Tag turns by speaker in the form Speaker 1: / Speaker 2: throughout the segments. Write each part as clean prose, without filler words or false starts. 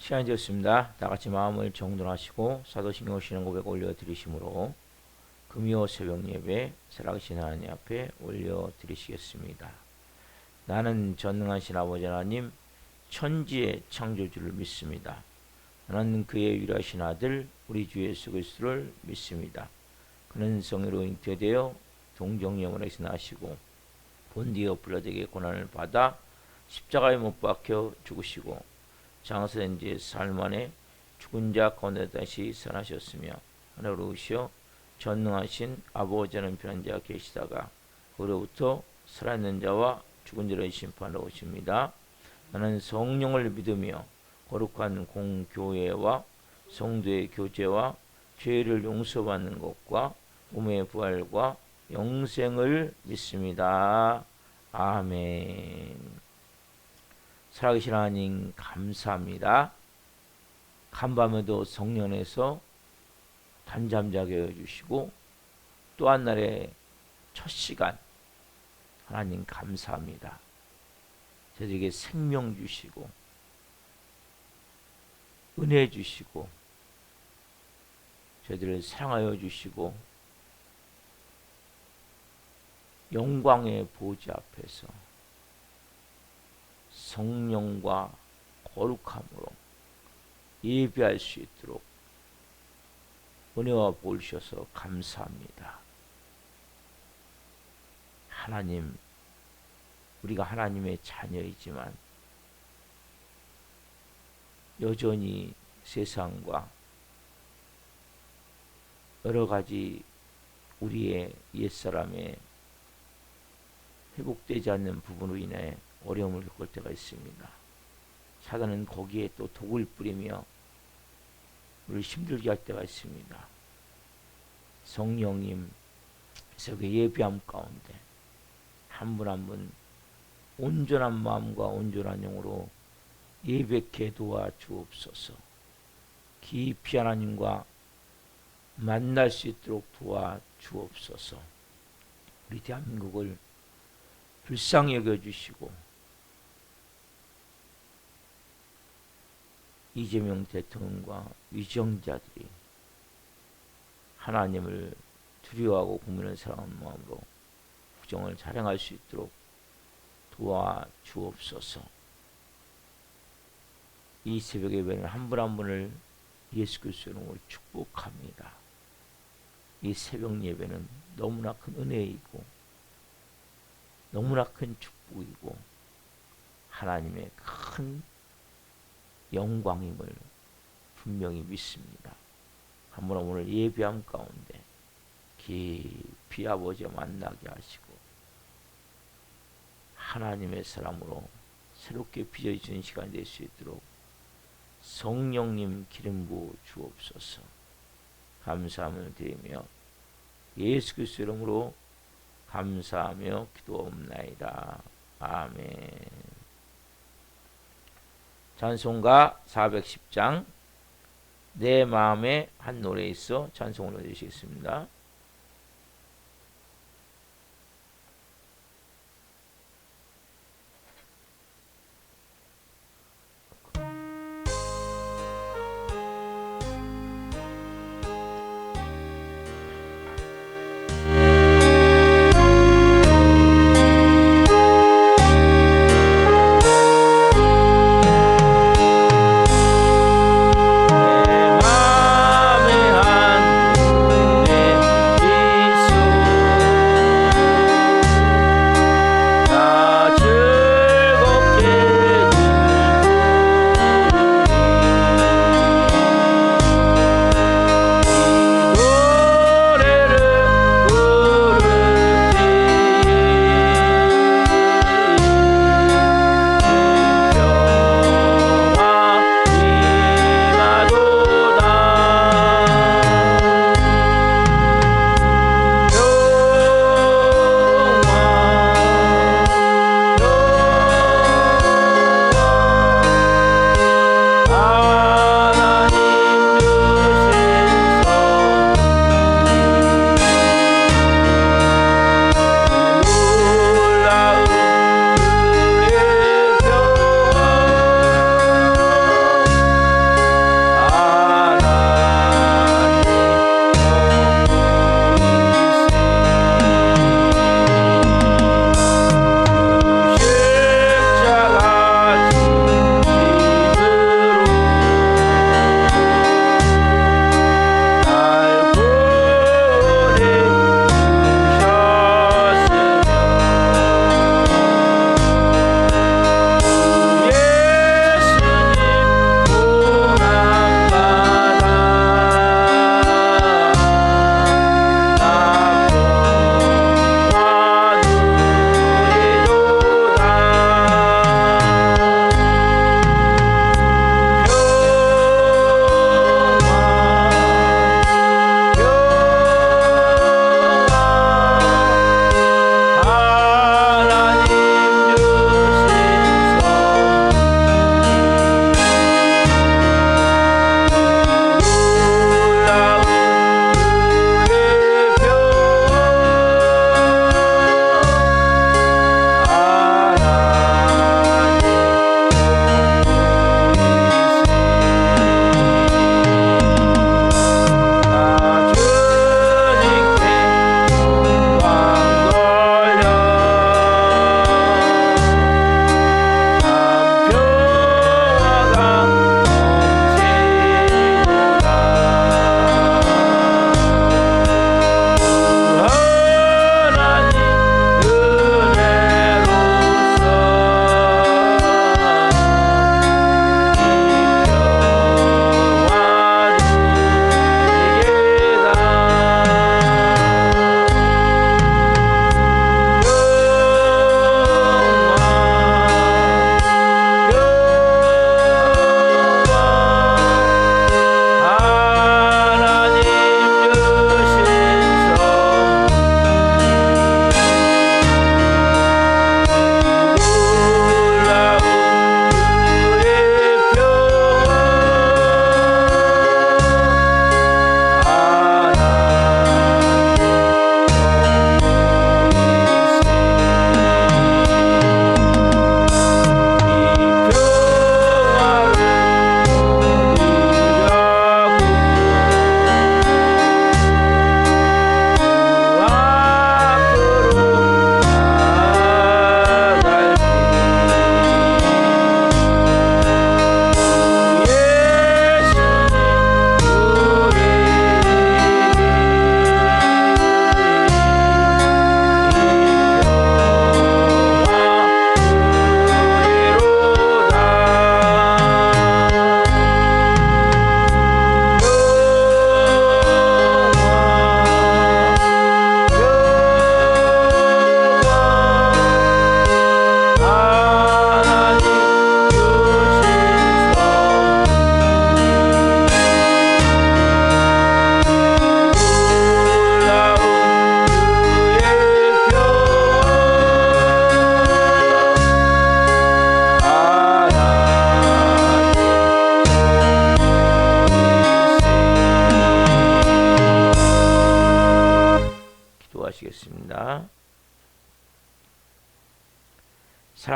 Speaker 1: 시간이 되었습니다. 다같이 마음을 정돈하시고 사도신경 오시는 고백 올려드리심으로 금요 새벽 예배 살아계신 하나님 앞에 올려드리시겠습니다. 나는 전능하신 아버지 하나님 천지의 창조주를 믿습니다. 나는 그의 유일하신 아들 우리 주 예수 그리스도를 믿습니다. 그는 성령으로 잉태되어 동정녀원에서 나시고 본디오 빌라도에게 고난을 받아 십자가에 못 박혀 죽으시고 장사된 지 사흘 만에 죽은 자 가운데 다시 살아나셨으며 하늘로 오시어 전능하신 아버지는 변한 자가 계시다가 그로부터 살아있는 자와 죽은 자를 심판하러 오십니다. 나는 성령을 믿으며 거룩한 공교회와 성도의 교제와 죄를 용서받는 것과 몸의 부활과 영생을 믿습니다. 아멘. 살아계신 하나님 감사합니다. 간밤에도 성령에서 단잠 자게 해주시고 또 한 날의 첫 시간 하나님 감사합니다. 저에게 생명 주시고 은혜 주시고 저희들을 사랑하여 주시고 영광의 보좌 앞에서 성령과 거룩함으로 예배할 수 있도록 은혜와 복을 주셔서 감사합니다. 하나님, 우리가 하나님의 자녀이지만 여전히 세상과 여러 가지 우리의 옛사람의 회복되지 않는 부분으로 인해 어려움을 겪을 때가 있습니다. 사단은 거기에 또 독을 뿌리며 우리를 힘들게 할 때가 있습니다. 성령님, 그 예배함 가운데 한 분 한 분 온전한 마음과 온전한 영으로 예배케 도와주옵소서. 깊이 하나님과 만날 수 있도록 도와주옵소서. 우리 대한민국을 불쌍히 여겨주시고 이재명 대통령과 위정자들이 하나님을 두려워하고 국민을 사랑하는 마음으로 국정을 잘 행할 수 있도록 도와주옵소서. 이 새벽 예배는 한 분 한 분을 예수 그리스도의 이름으로 축복합니다. 이 새벽 예배는 너무나 큰 은혜이고 너무나 큰 축복이고 하나님의 큰 영광임을 분명히 믿습니다. 한번 오늘 예배함 가운데 깊이 아버지와 만나게 하시고 하나님의 사람으로 새롭게 빚어지는 시간이 될 수 있도록 성령님 기름 부어 주옵소서. 감사함을 드리며 예수 그리스도 이름으로 감사하며 기도옵나이다. 아멘. 찬송가 410장 내 마음에 한 노래에 있어 찬송을 올려주시겠습니다. 내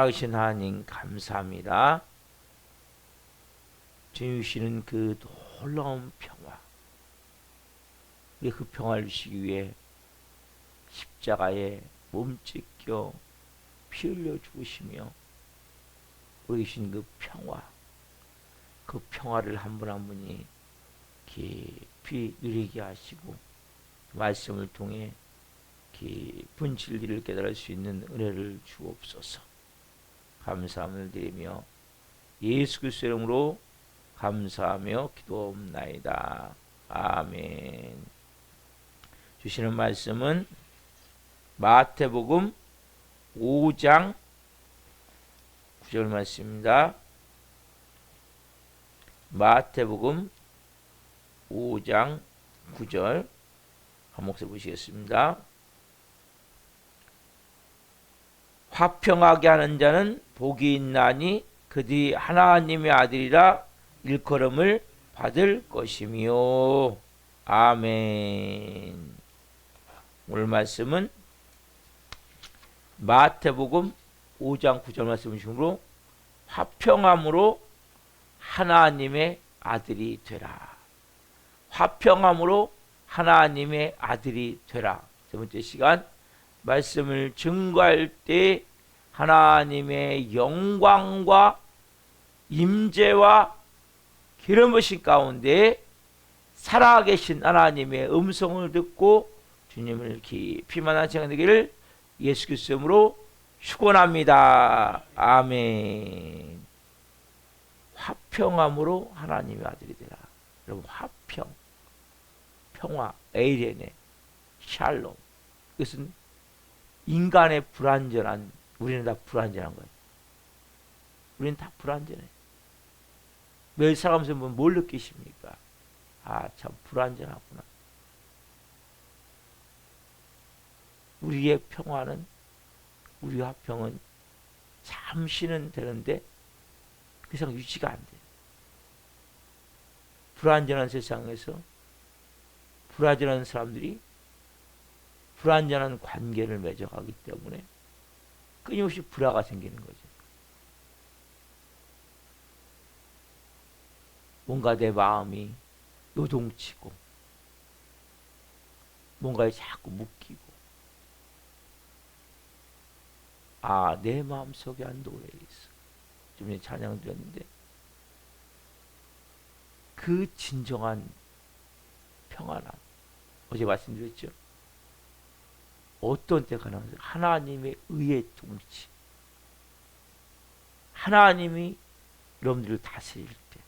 Speaker 1: 살아계신 하나님 감사합니다. 주님 주시는 그 놀라운 평화, 우리 그 평화를 주시기 위해 십자가에 몸 찢겨 피 흘려 죽으시며 우리 주신 그 평화, 그 평화를 한 분 한 분이 깊이 누리게 하시고 말씀을 통해 깊은 진리를 깨달을 수 있는 은혜를 주옵소서. 감사함을 드리며 예수 그리스도의 이름으로 감사하며 기도옵나이다. 아멘. 주시는 말씀은 마태복음 5장 9절 말씀입니다. 마태복음 5장 9절 한 목소리 보시겠습니다. 화평하게 하는 자는 복이 있나니 그들이 하나님의 아들이라 일컬음을 받을 것이며. 아멘. 오늘 말씀은 마태복음 5장 9절 말씀 중으로 화평함으로 하나님의 아들이 되라. 화평함으로 하나님의 아들이 되라. 세 번째 시간 말씀을 증거할 때 하나님의 영광과 임재와 기름 부으신 가운데 살아계신 하나님의 음성을 듣고 주님을 깊이 만난 시간 되기를 예수 그리스도 이름으로 축원합니다. 아멘. 화평함으로 하나님의 아들이 되라. 여러분, 화평, 평화, 에이레네, 샬롬. 이것은 인간의 불완전한, 우리는 다 불완전한 거예요. 우리는 다 불완전해. 매일 살아가면서 뭘 느끼십니까? 아, 참 불완전하구나. 우리의 평화는, 우리 화평은 잠시는 되는데 그 이상 유지가 안 돼. 불완전한 세상에서 불완전한 사람들이 불완전한 관계를 맺어가기 때문에 끊임없이 불화가 생기는 거죠. 뭔가 내 마음이 요동치고 뭔가에 자꾸 묶이고, 아, 내 마음속에 한 노래 있어. 좀 전에 찬양 드렸는데 그 진정한 평안함, 어제 말씀드렸죠. 어떤 때 가능하세요? 하나님의 의의 통치, 하나님이 여러분들을 다스릴 때,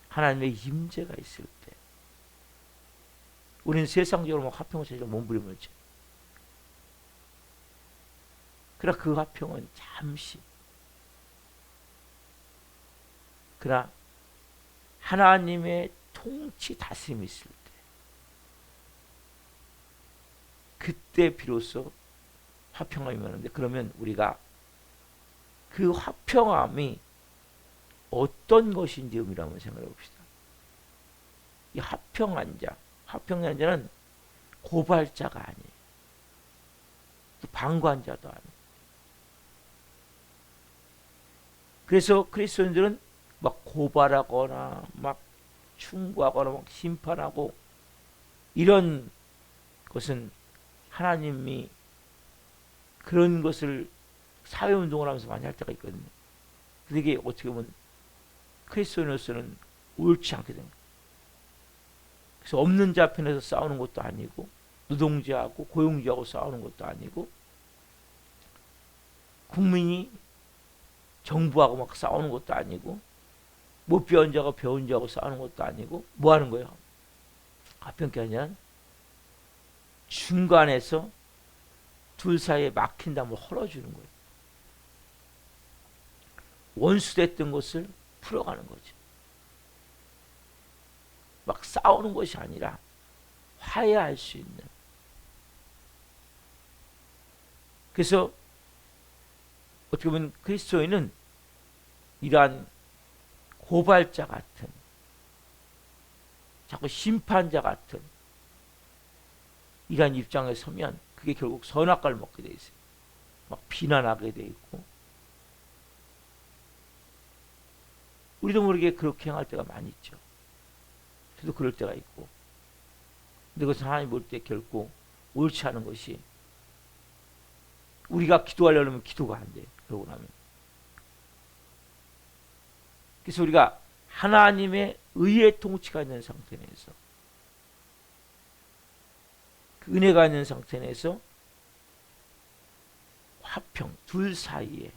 Speaker 1: 하나님의 임재가 있을 때, 우리는 세상적으로 막 화평을 찾으려 몸부림을쳐. 그러나 그 화평은 잠시. 그러나 하나님의 통치 다스림이 있을 때, 그때 비로소 화평함이 오는데, 그러면 우리가 그 화평함이 어떤 것인지 의미를 한번 생각해 봅시다. 이 화평한 자, 화평한 자는 고발자가 아니에요. 방관자도 아니에요. 그래서 그리스도인들은 막 고발하거나 막 충고하거나 막 심판하고 이런 것은 하나님이 그런 것을 사회운동을 하면서 많이 할 때가 있거든요. 근데 이게 어떻게 보면 그리스도인으로서는 옳지 않게 됩니다. 그래서 없는 자 편에서 싸우는 것도 아니고, 노동자하고 고용주하고 싸우는 것도 아니고, 국민이 정부하고 막 싸우는 것도 아니고, 못 배운 자가 배운 자하고 싸우는 것도 아니고, 뭐 하는 거예요? 화평케 하냐면 중간에서 둘 사이에 막힌 담을 헐어주는 거예요. 원수됐던 것을 풀어가는 거죠. 막 싸우는 것이 아니라 화해할 수 있는. 그래서 어떻게 보면 그리스도인은 이러한 고발자 같은, 자꾸 심판자 같은 이러한 입장에 서면 그게 결국 선악과를 먹게 돼 있어요. 막 비난하게 돼 있고, 우리도 모르게 그렇게 행할 때가 많이 있죠. 저도 그럴 때가 있고, 근데 그것은 하나님 볼 때 결코 옳지 않은 것이, 우리가 기도하려면 기도가 안 돼. 그러고 나면. 그래서 우리가 하나님의 의의 통치가 있는 상태 내에서, 그 은혜가 있는 상태 내에서 화평, 둘 사이에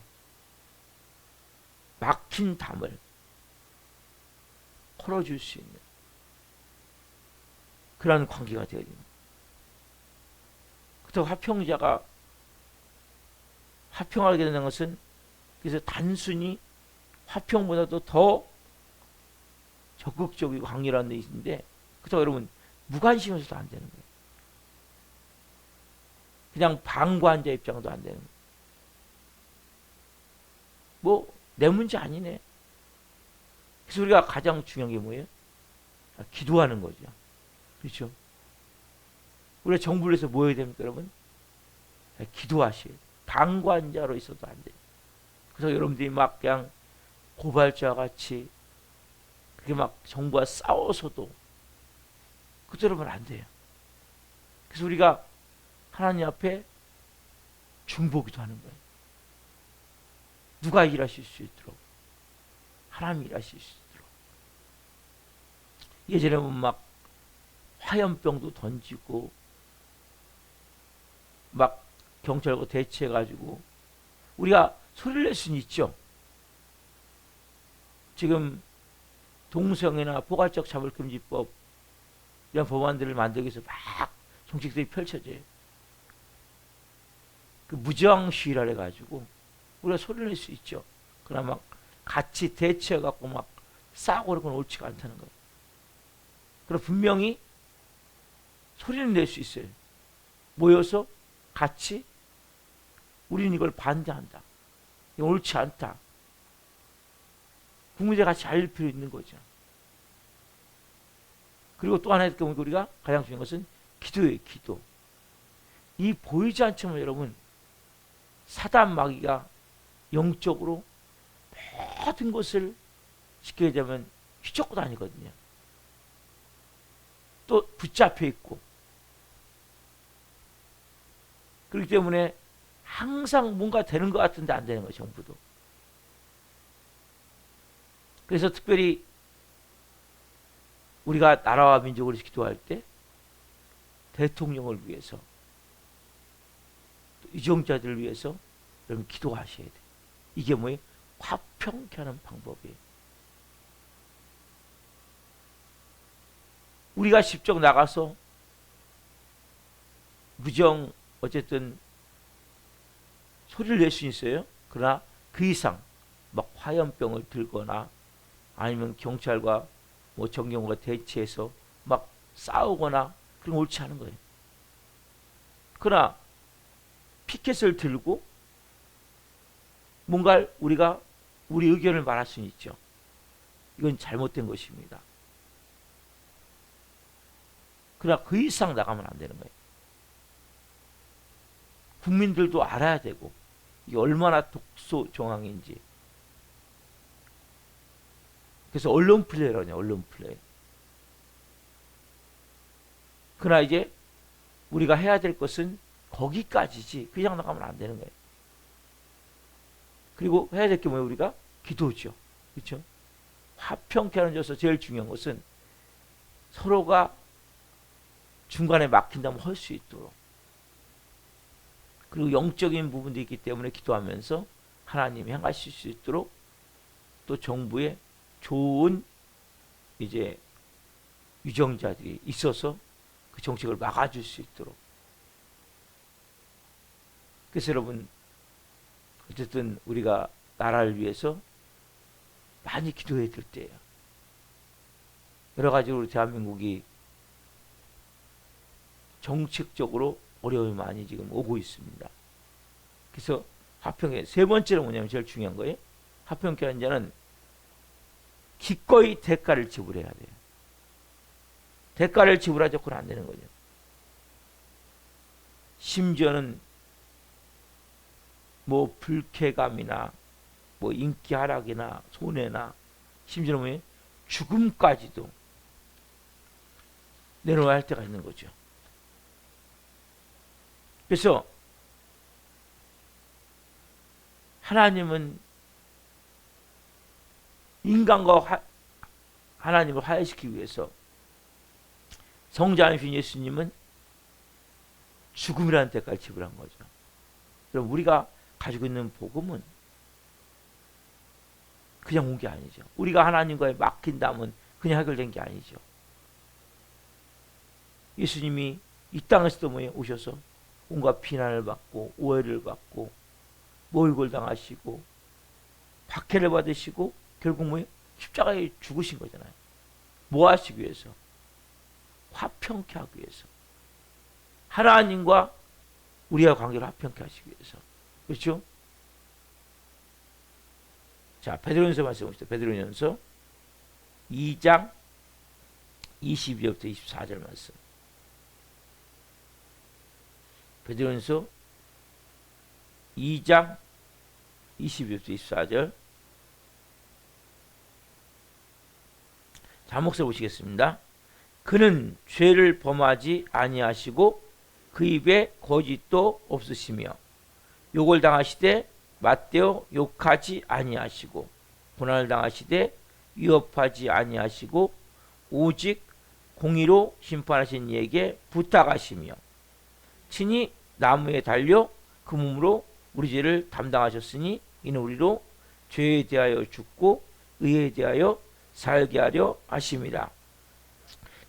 Speaker 1: 막힌 담을 풀어줄 수 있는 그런 관계가 되어야 됩니다. 그렇다고 화평자가 화평하게 되는 것은, 그래서 단순히 화평보다도 더 적극적이고 강렬한 데 있는데, 그렇다고 여러분 무관심해서도 안 되는 거예요. 그냥 방관자 입장도 안 되는 거예요. 뭐 내 문제 아니네. 그래서 우리가 가장 중요한 게 뭐예요? 기도하는 거죠. 그렇죠? 우리가 정부를 해서 뭐 해야 됩니까, 여러분? 기도하셔야 돼요. 방관자로 있어도 안 돼요. 그래서 여러분들이 막 그냥 고발자와 같이 그렇게 막 정부와 싸워서도 그대로면 안 돼요. 그래서 우리가 하나님 앞에 중보기도 하는 거예요. 누가 일하실 수 있도록, 하나님이 일하실 수 있도록. 예전에 보면 막 화염병도 던지고 막 경찰과 대치해가지고 우리가 소리를 낼 수는 있죠. 지금 동성애나 포괄적 차별금지법 이런 법안들을 만들기 위해서 막 정책들이 펼쳐져요. 그 무저항 시위를 해가지고 우리가 소리를 낼 수 있죠. 그러나 막 같이 대치해갖고 막 싸고 그런 건 옳지가 않다는 거예요. 그럼 분명히 소리를 낼 수 있어요. 모여서 같이 우리는 이걸 반대한다. 이거 옳지 않다. 국민들 같이 알릴 필요 있는 거죠. 그리고 또 하나의 경우 우리가 가장 중요한 것은 기도예요. 기도. 이 보이지 않지만 여러분, 사단 마귀가 영적으로 모든 것을 쉽게 얘기하면 휘젓고 다니거든요. 또 붙잡혀 있고. 그렇기 때문에 항상 뭔가 되는 것 같은데 안 되는 거예요. 정부도. 그래서 특별히 우리가 나라와 민족을 기도할 때 대통령을 위해서, 또 유정자들을 위해서 여러분 기도하셔야 돼요. 이게 뭐예요? 화평케 하는 방법이에요. 우리가 직접 나가서 무정 어쨌든 소리를 낼 수 있어요. 그러나 그 이상 막 화염병을 들거나 아니면 경찰과 뭐 정경과 대치해서 막 싸우거나 그런 거 옳지 않은 거예요. 그러나 피켓을 들고 뭔가 우리가 우리 의견을 말할 수는 있죠. 이건 잘못된 것입니다. 그러나 그 이상 나가면 안 되는 거예요. 국민들도 알아야 되고 이게 얼마나 독소 정황인지. 그래서 언론 플레이라냐, 언론 플레이. 그러나 이제 우리가 해야 될 것은 거기까지지 그냥 나가면 안 되는 거예요. 그리고 해야 될 게 뭐예요? 우리가 기도죠. 그렇죠? 화평케 하는 데서 제일 중요한 것은 서로가 중간에 막힌다면 할 수 있도록, 그리고 영적인 부분도 있기 때문에 기도하면서 하나님이 행하실 수 있도록, 또 정부에 좋은 이제 유정자들이 있어서 그 정책을 막아줄 수 있도록. 그래서 여러분 어쨌든 우리가 나라를 위해서 많이 기도해야 될 때예요. 여러 가지로 우리 대한민국이 정책적으로 어려움이 많이 지금 오고 있습니다. 그래서 화평의 세 번째는 뭐냐면 제일 중요한 거예요. 화평케 하는 자는 기꺼이 대가를 지불해야 돼요. 대가를 지불하지 않고는 안 되는 거죠. 심지어는 뭐 불쾌감이나 뭐 인기 하락이나 손해나 심지어는 뭐 죽음까지도 내놓아야 할 때가 있는 거죠. 그래서 하나님은 인간과 하나님을 화해시키기 위해서 성자이신 예수님은 죽음이라는 데까지 지불한 거죠. 그럼 우리가 가지고 있는 복음은 그냥 온 게 아니죠. 우리가 하나님과의 막힌담은 그냥 해결된 게 아니죠. 예수님이 이 땅에서도 뭐에 오셔서 온갖 비난을 받고 오해를 받고 모욕을 당하시고 박해를 받으시고 결국 뭐에 십자가에 죽으신 거잖아요. 뭐 하시기 위해서? 화평케 하기 위해서. 하나님과 우리와 관계를 화평케 하시기 위해서. 그렇죠? 자, 베드로전서 말씀 봅시다. 베드로전서 2장 22절부터 24절 말씀. 베드로전서 2장 22절부터 24절. 자, 목소리 보시겠습니다. 그는 죄를 범하지 아니하시고 그 입에 거짓도 없으시며 욕을 당하시되 맞대어 욕하지 아니하시고 고난을 당하시되 위협하지 아니하시고 오직 공의로 심판하신 이에게 부탁하시며 친히 나무에 달려 그 몸으로 우리 죄를 담당하셨으니 이는 우리로 죄에 대하여 죽고 의에 대하여 살게 하려 하심이라.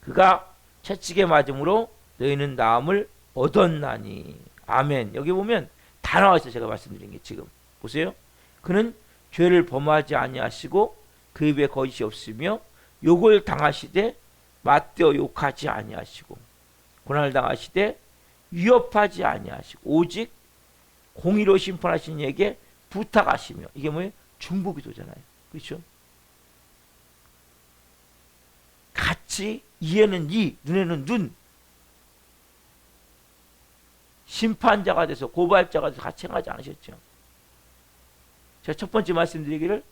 Speaker 1: 그가 채찍에 맞음으로 너희는 나음을 얻었나니. 아멘. 여기 보면 다 나와있어요. 제가 말씀드린 게 지금 보세요. 그는 죄를 범하지 아니하시고 그 입에 거짓이 없으며 욕을 당하시되 맞대어 욕하지 아니하시고 고난을 당하시되 위협하지 아니하시고 오직 공의로 심판하신 이에게 부탁하시며. 이게 뭐예요? 중보기도잖아요. 그렇죠? 같이 이에는 이, 눈에는 눈. 심판자가 돼서 고발자가 돼서 같이 행하지 않으셨죠. 제가 첫 번째 말씀드리기를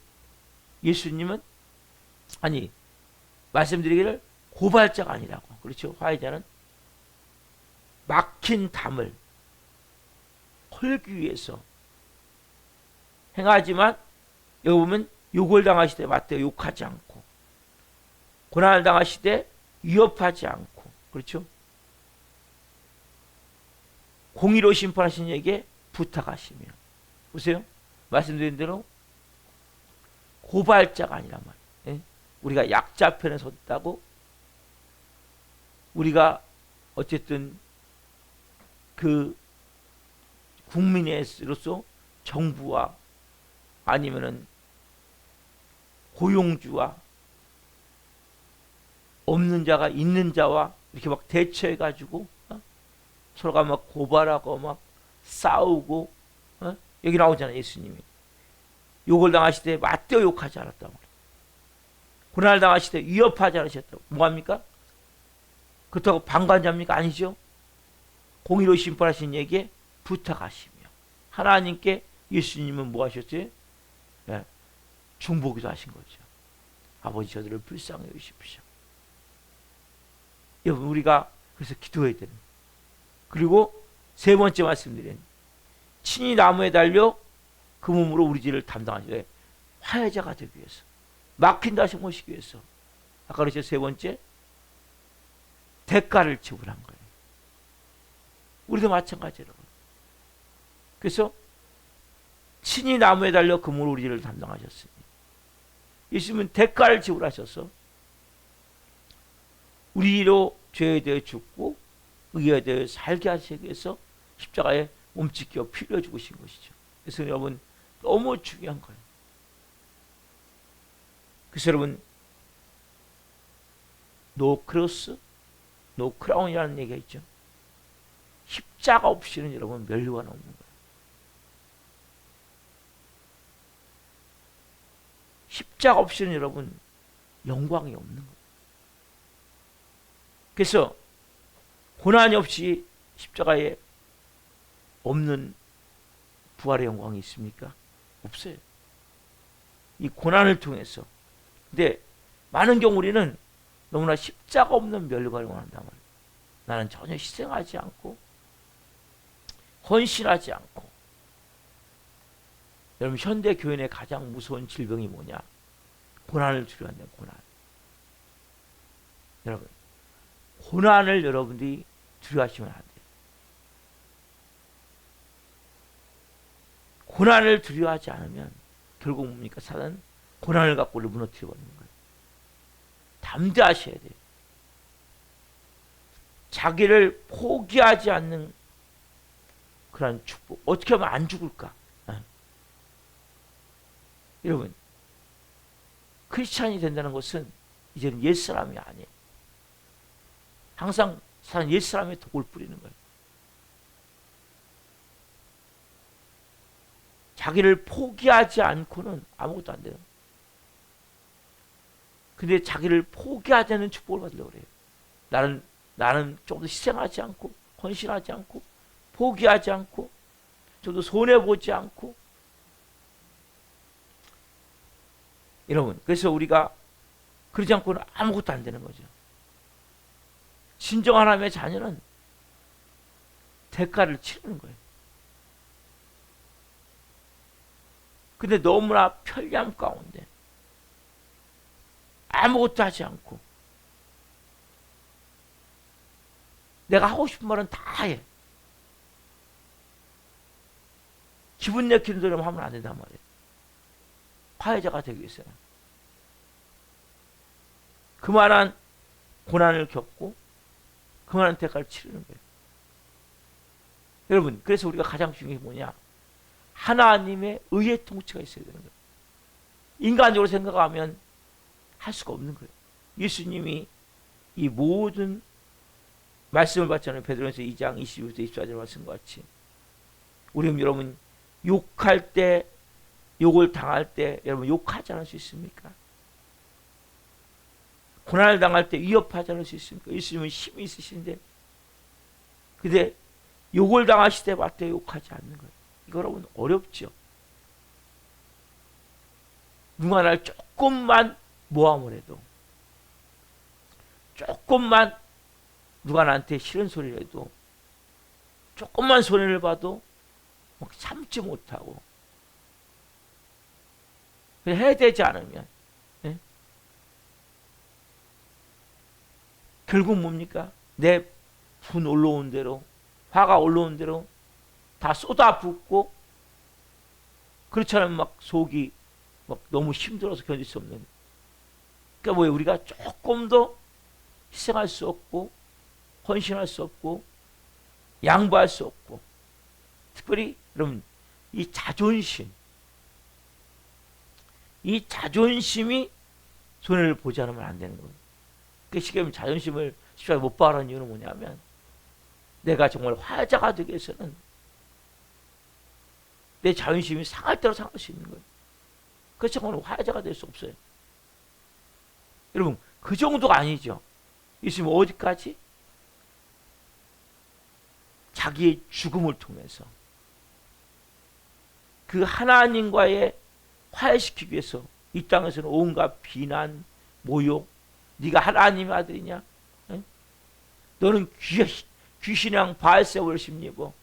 Speaker 1: 말씀드리기를 고발자가 아니라고. 그렇죠? 화해자는 막힌 담을 헐기 위해서 행하지만 여기 보면 욕을 당하시되 맞대어 욕하지 않고 고난을 당하시되 위협하지 않고. 그렇죠? 공의로 심판하신 이에게 부탁하시며. 보세요. 말씀드린 대로 고발자가 아니란 말이에요. 우리가 약자 편에 섰다고 우리가 어쨌든 그 국민으로서 정부와 아니면은 고용주와 없는 자가 있는 자와 이렇게 막 대처해가지고 서로가 막 고발하고 막 싸우고 여기 나오잖아요. 예수님이 욕을 당하시되 맞대어 욕하지 않았단 말이에요. 고난을 당하시되 위협하지 않으셨다고. 뭐합니까? 그렇다고 방관자입니까? 아니죠. 공의로 심판하신 이에게 부탁하시며. 하나님께 예수님은 뭐 하셨어요? 네, 중보기도 하신 거죠. 아버지 저들을 불쌍히 여기십시오. 여러분 우리가 그래서 기도해야 되는. 그리고 세 번째 말씀드린 친히 나무에 달려 그 몸으로 우리 죄를 담당하시되 화해자가 되기 위해서 막힌 다시 모시기 위해서 아까 그랬죠. 세 번째 대가를 지불한 거예요. 우리도 마찬가지라고. 그래서 친히 나무에 달려 그 몸으로 우리 죄를 담당하셨으니 예수님은 대가를 지불하셔서 우리로 죄에 대해 죽고 의에 대해 살게 하시기 위해서 십자가에 몸짓겨 피 흘려 죽으신 것이죠. 그래서 여러분 너무 중요한 거예요. 그래서 여러분 노 크로스 노 크라운이라는 얘기가 있죠. 십자가 없이는 여러분 멸류관 없는 거예요. 십자가 없이는 여러분 영광이 없는 거예요. 그래서 고난이 없이 십자가에 없는 부활의 영광이 있습니까? 없어요. 이 고난을 통해서. 근데 많은 경우 우리는 너무나 십자가 없는 멸류관을 원한단 말이에요. 나는 전혀 희생하지 않고 헌신하지 않고. 여러분, 현대 교인의 가장 무서운 질병이 뭐냐? 고난을 두려워한다. 고난. 여러분, 고난을 여러분들이 두려워하시면 안 돼요. 고난을 두려워하지 않으면 결국 뭡니까? 사단은 고난을 갖고 우리를 무너뜨려 버리는 거예요. 담대하셔야 돼요. 자기를 포기하지 않는 그런 축복. 어떻게 하면 안 죽을까? 여러분, 크리스찬이 된다는 것은 이제는 옛사람이 아니에요. 항상 사는 옛사람의 독을 뿌리는 거예요. 자기를 포기하지 않고는 아무것도 안 돼요. 근데 자기를 포기하지 않는 축복을 받으려고 그래요. 나는 좀 더 희생하지 않고, 헌신하지 않고, 포기하지 않고, 좀 더 손해보지 않고. 여러분, 그래서 우리가 그러지 않고는 아무것도 안 되는 거죠. 진정 하나님의 자녀는 대가를 치르는 거예요. 근데 너무나 편리함 가운데 아무것도 하지 않고 내가 하고 싶은 말은 다 해. 기분 내키는 대로만 하면 안 된단 말이에요. 화해자가 되기 위해서는 그만한 고난을 겪고 그만한 대가를 치르는 거예요. 여러분, 그래서 우리가 가장 중요한 게 뭐냐? 하나님의 의의 통치가 있어야 되는 거예요. 인간적으로 생각하면 할 수가 없는 거예요. 예수님이 이 모든 말씀을 받잖아요. 베드로전서 2장 22부터 24절 말씀과 같이. 우리 여러분, 욕할 때, 욕을 당할 때 여러분 욕하지 않을 수 있습니까? 고난을 당할 때 위협하지 않을 수 있습니까? 예수님은 힘이 있으신데, 근데 욕을 당하실 때 맞대 욕하지 않는 거예요. 이거 여러분 어렵죠. 누가 날 조금만 모함을 해도, 조금만 누가 나한테 싫은 소리를 해도, 조금만 손해를 봐도 참지 못하고 해야 되지 않으면, 예? 결국 뭡니까? 내 분 올라온 대로, 화가 올라온 대로 다 쏟아붓고, 그렇지 않으면 막 속이 막 너무 힘들어서 견딜 수 없는. 그러니까 뭐예요? 우리가 조금 더 희생할 수 없고, 헌신할 수 없고, 양보할 수 없고, 특별히 여러분 이 자존심이 손해를 보지 않으면 안 되는 거예요. 그 시기에 자존심을 쉽게 못 바라는 이유는 뭐냐면, 내가 정말 화자가 되기 위해서는 내 자존심이 상할 대로 상할 수 있는 거예요. 그렇지 않고는 화자가 될 수 없어요. 여러분, 그 정도가 아니죠. 예수님은 어디까지? 자기의 죽음을 통해서 그 하나님과의 화해시키기 위해서 이 땅에서는 온갖 비난, 모욕, 네가 하나님의 아들이냐? 응? 너는 귀신의 왕 바알세불을 심리고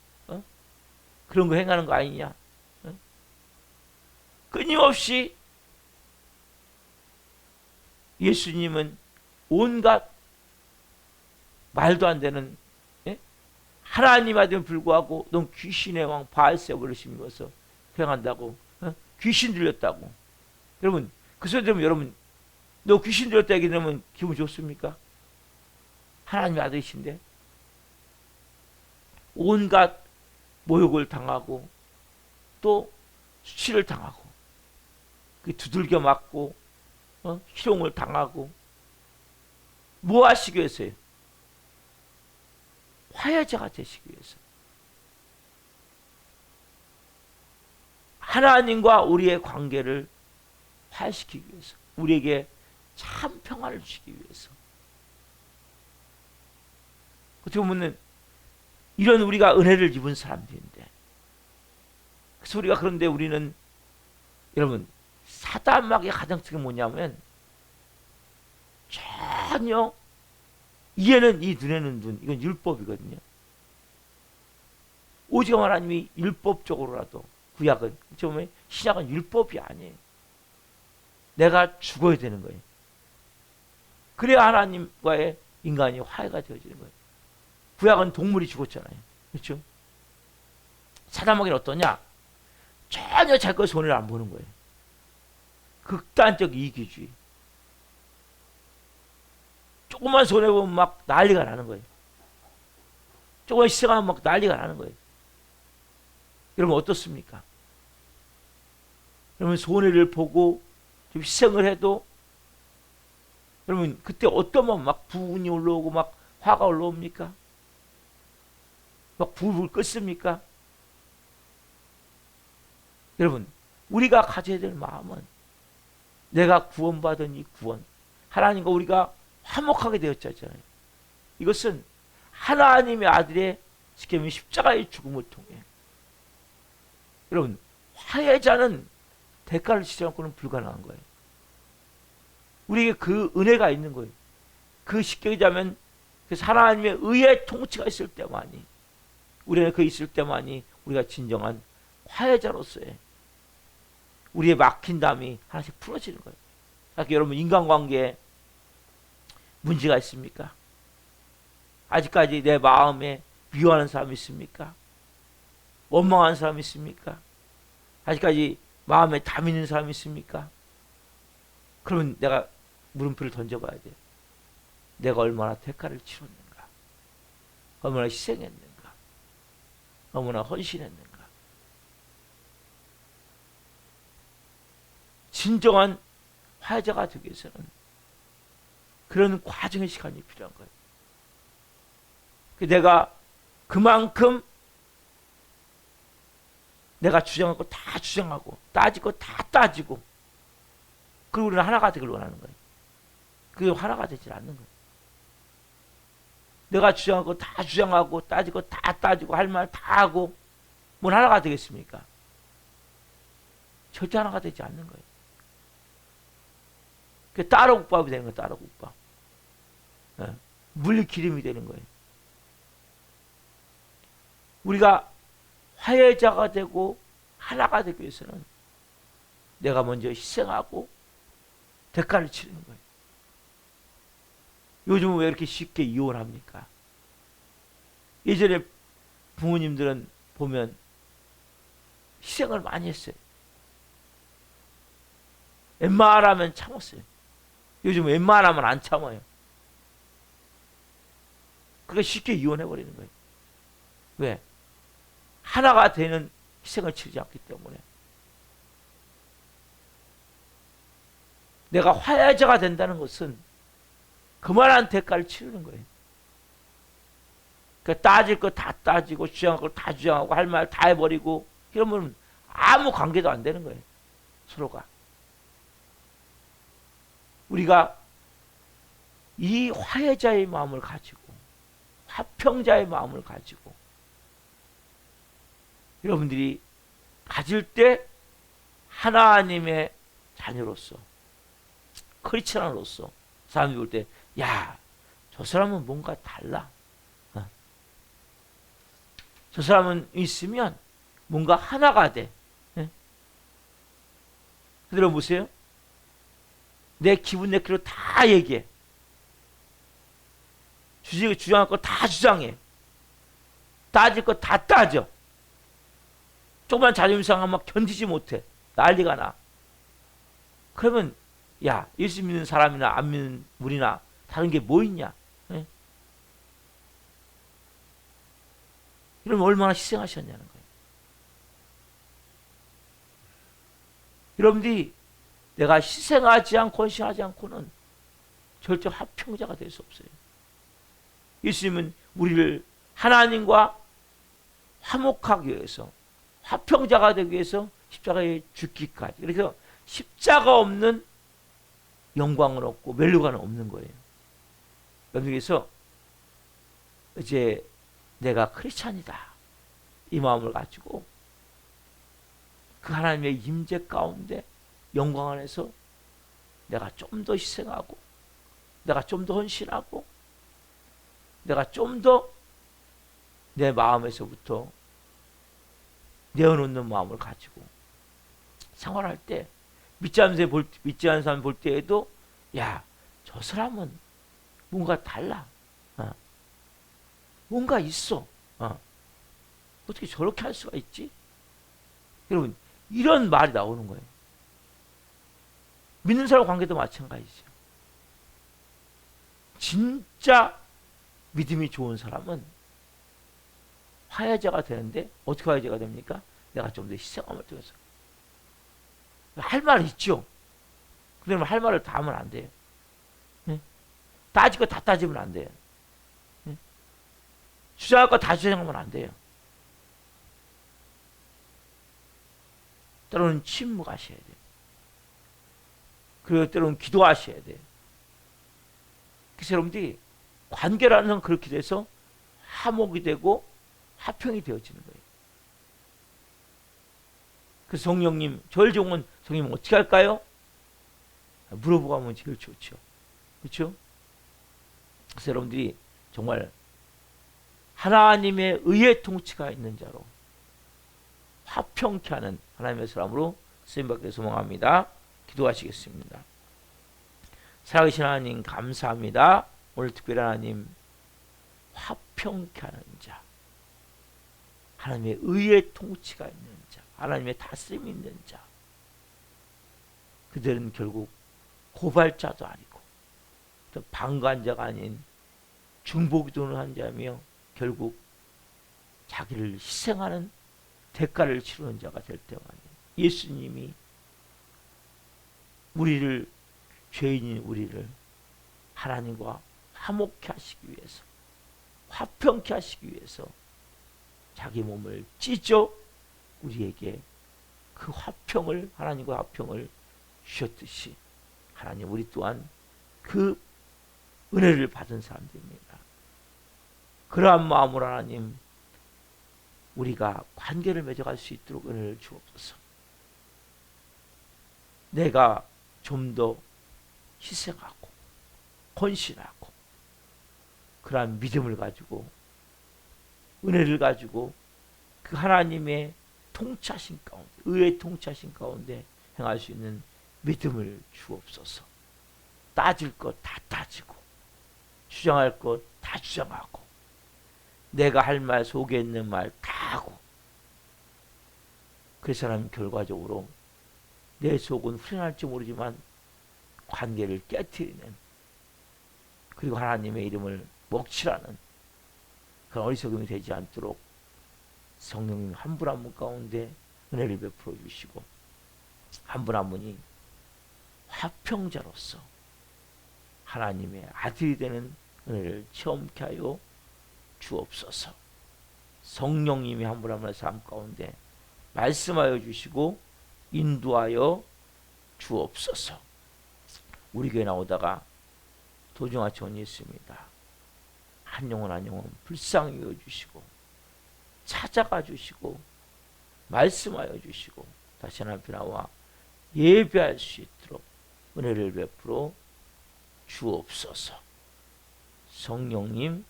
Speaker 1: 그런 거 행하는 거 아니냐? 응? 끊임없이 예수님은 온갖 말도 안 되는, 하나님 아들에 불구하고 넌 귀신의 왕 바알세불을 심어서 행한다고, 귀신 들렸다고. 여러분, 그 소리 들으면 여러분, 너 귀신 들렸다 얘기 들으면 기분 좋습니까? 하나님의 아들이신데 온갖 모욕을 당하고 또 수치를 당하고 두들겨 맞고 희롱을 당하고 뭐 하시기 위해서요? 화해자가 되시기 위해서. 하나님과 우리의 관계를 화해시키기 위해서, 우리에게 참 평안을 주시기 위해서. 어떻게 보면 이런 우리가 은혜를 입은 사람들인데, 그래서 우리가 그런데 우리는 여러분 사단마귀의 가장 특징이 뭐냐면 전혀 이에는 이 눈에는 눈 이건 율법이거든요. 오직 하나님이 율법적으로라도 구약은 처음에 신약은 율법이 아니에요. 내가 죽어야 되는 거예요. 그래야 하나님과의 인간이 화해가 되어지는 거예요. 구약은 동물이 죽었잖아요. 그렇죠? 사단마귀는 어떠냐? 전혀 자기 거 손해를 안 보는 거예요. 극단적 이기주의. 조금만 손해보면 막 난리가 나는 거예요. 조금만 희생하면 막 난리가 나는 거예요. 여러분 어떻습니까? 여러분 손해를 보고 좀 희생을 해도 여러분 그때 어떠면 막 부분이 올라오고 막 화가 올라옵니까? 막 불을 껐습니까? 여러분 우리가 가져야 될 마음은 내가 구원받은 이 구원 하나님과 우리가 화목하게 되었잖아요. 이것은 하나님의 아들의 쉽게 말하면 십자가의 죽음을 통해 여러분 화해자는 대가를 치지 않고는 불가능한 거예요. 우리에게 그 은혜가 있는 거예요. 그 쉽게 얘기하면 하나님의 의의 통치가 있을 때만이 우리는 그 있을 때만이 우리가 진정한 화해자로서의 우리의 막힌 담이 하나씩 풀어지는 거예요. 그러니까 여러분 인간관계에 문제가 있습니까? 아직까지 내 마음에 미워하는 사람이 있습니까? 원망하는 사람이 있습니까? 아직까지 마음에 담 있는 사람이 있습니까? 그러면 내가 물음표를 던져봐야 돼요. 내가 얼마나 대가를 치렀는가? 얼마나 희생했는가? 얼마나 헌신했는가? 진정한 화해자가 되기 위해서는 그런 과정의 시간이 필요한 거예요. 내가 그만큼 내가 주장할 거 다 주장하고 따질 거 다 따지고 그리고 우리는 하나가 되길 원하는 거예요. 그게 하나가 되지 않는 거예요. 내가 주장할 거 다 주장하고 따질 거 다 따지고 할 말 다 하고 뭘 하나가 되겠습니까? 절대 하나가 되지 않는 거예요. 그 따로국밥이 되는 거예요. 따로국밥. 네. 물기름이 되는 거예요. 우리가 화해자가 되고 하나가 되기 위해서는 내가 먼저 희생하고 대가를 치르는 거예요. 요즘은 왜 이렇게 쉽게 이혼합니까? 예전에 부모님들은 보면 희생을 많이 했어요. 웬만하면 참았어요. 요즘 웬만하면 안 참아요. 그게 쉽게 이혼해버리는 거예요. 왜? 하나가 되는 희생을 치르지 않기 때문에. 내가 화해자가 된다는 것은 그만한 대가를 치르는 거예요. 그러니까 따질 거 다 따지고 주장할 거 다 주장하고 할 말 다 해버리고 이러면 아무 관계도 안 되는 거예요. 서로가. 우리가 이 화해자의 마음을 가지고 화평자의 마음을 가지고 여러분들이 가질 때 하나님의 자녀로서 크리스찬으로서 사람들이 볼 때 야, 저 사람은 뭔가 달라. 저 사람은 있으면 뭔가 하나가 돼. 들어보세요. 내 기분 내키로 다 얘기해. 주장할 거 다 주장해. 따질 거 다 따져. 조금만 자존심 상하면 막 견디지 못해. 난리가 나. 그러면 야, 예수 믿는 사람이나 안 믿는 우리나 다른 게 뭐 있냐? 네? 이러면 얼마나 희생하셨냐는 거예요. 여러분들이 내가 희생하지 않고 헌신하지 않고는 절대 화평자가 될 수 없어요. 예수님은 우리를 하나님과 화목하기 위해서 화평자가 되기 위해서 십자가에 죽기까지. 그래서 십자가 없는 영광은 없고 멸류관은 없는 거예요. 여기서 이제 내가 크리스찬이다 이 마음을 가지고 그 하나님의 임재 가운데 영광 안에서 내가 좀 더 희생하고, 내가 좀 더 헌신하고, 내가 좀 더 내 마음에서부터 내어놓는 마음을 가지고 생활할 때, 믿지 않는 사람 볼 때에도, 야, 저 사람은 뭔가 달라. 뭔가 있어. 어떻게 저렇게 할 수가 있지? 여러분, 이런 말이 나오는 거예요. 믿는 사람 관계도 마찬가지죠. 진짜 믿음이 좋은 사람은 화해자가 되는데, 어떻게 화해자가 됩니까? 내가 좀 더 희생함을 통해서. 할 말이 있죠. 그러면 할 말을 다 하면 안 돼요. 따질 거 다 따지면 안 돼요. 주장할 거 다 주장하면 안 돼요. 때로는 침묵하셔야 돼요. 그리고 때로는 기도하셔야 돼요. 그래서 여러분들이 관계라는 건 그렇게 돼서 화목이 되고 화평이 되어지는 거예요. 그 성령님, 저를 좋은 성령님 어떻게 할까요? 물어보고 하면 제일 좋죠. 그렇죠? 그래서 여러분들이 정말 하나님의 의의 통치가 있는 자로 화평케 하는 하나님의 사람으로 쓰임받기를 소망합니다. 기도하시겠습니다. 살아계신 하나님 감사합니다. 오늘 특별히 하나님 화평케 하는 자, 하나님의 의의 통치가 있는 자, 하나님의 다스림이 있는 자, 그들은 결국 고발자도 아니고 또 방관자가 아닌 중보기도를 한 자며 결국 자기를 희생하는 대가를 치르는 자가 될 때가 아니에요. 예수님이 우리를, 죄인인 우리를 하나님과 화목케 하시기 위해서, 화평케 하시기 위해서 자기 몸을 찢어 우리에게 그 화평을, 하나님과 화평을 주셨듯이 하나님, 우리 또한 그 은혜를 받은 사람들입니다. 그러한 마음으로 하나님, 우리가 관계를 맺어갈 수 있도록 은혜를 주옵소서. 내가 좀 더 희생하고 헌신하고 그러한 믿음을 가지고, 은혜를 가지고 그 하나님의 통치하신 가운데, 의의 통치하신 가운데 행할 수 있는 믿음을 주옵소서. 따질 것 다 따지고 주장할 것 다 주장하고 내가 할 말, 속에 있는 말 다 하고, 그 사람 결과적으로 내 속은 후련할지 모르지만 관계를 깨트리는, 그리고 하나님의 이름을 먹칠하는 그런 어리석음이 되지 않도록 성령님 한 분 한 분 가운데 은혜를 베풀어 주시고, 한 분 한 분이 화평자로서 하나님의 아들이 되는 은혜를 체험케 하여 주옵소서. 성령님이 한 분 한 분의 삶 가운데 말씀하여 주시고 인도하여 주옵소서. 우리 교회 나오다가 도중하치 원이 있습니다. 한 영혼 한 영혼 불쌍히 여주시고 찾아가 주시고 말씀하여 주시고 다시 하나님 앞에 나와 예배할 수 있도록 은혜를 베풀어 주옵소서. 성령님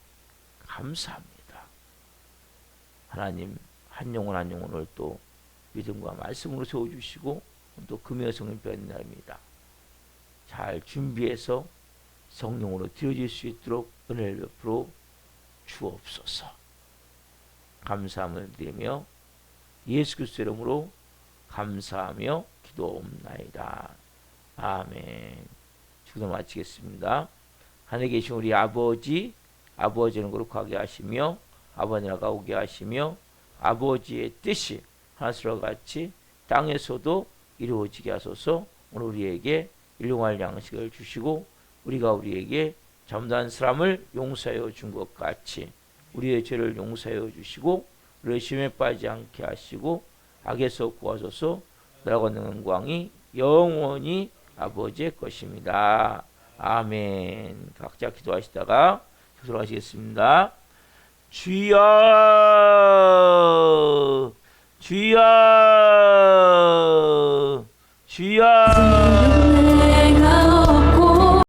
Speaker 1: 감사합니다. 하나님, 한 영혼 한 영혼을 또 믿음과 말씀으로 세워주시고 또 금요 성령 뵙는 날입니다. 잘 준비해서 성령으로 드려질 수 있도록 은혜를 베풀어 주옵소서. 감사함을 드리며 예수 그리스도 이름으로 감사하며 기도옵나이다. 아멘. 기도 마치겠습니다. 하늘에 계신 우리 아버지, 아버지는 거룩하게 하시며 아버지 나라가 오게 하시며 아버지의 뜻이 하늘과 같이 땅에서도 이루어지게 하소서. 오늘 우리에게 일용할 양식을 주시고 우리가 우리에게 잘못한 사람을 용서하여 준 것 같이 우리의 죄를 용서하여 주시고 우리의 시험에 빠지지 않게 하시고 악에서 구하소서. 나라가 영광이 영원히 아버지의 것입니다. 아멘. 각자 기도하시다가 기도하시겠습니다. 주여, 주여. 주여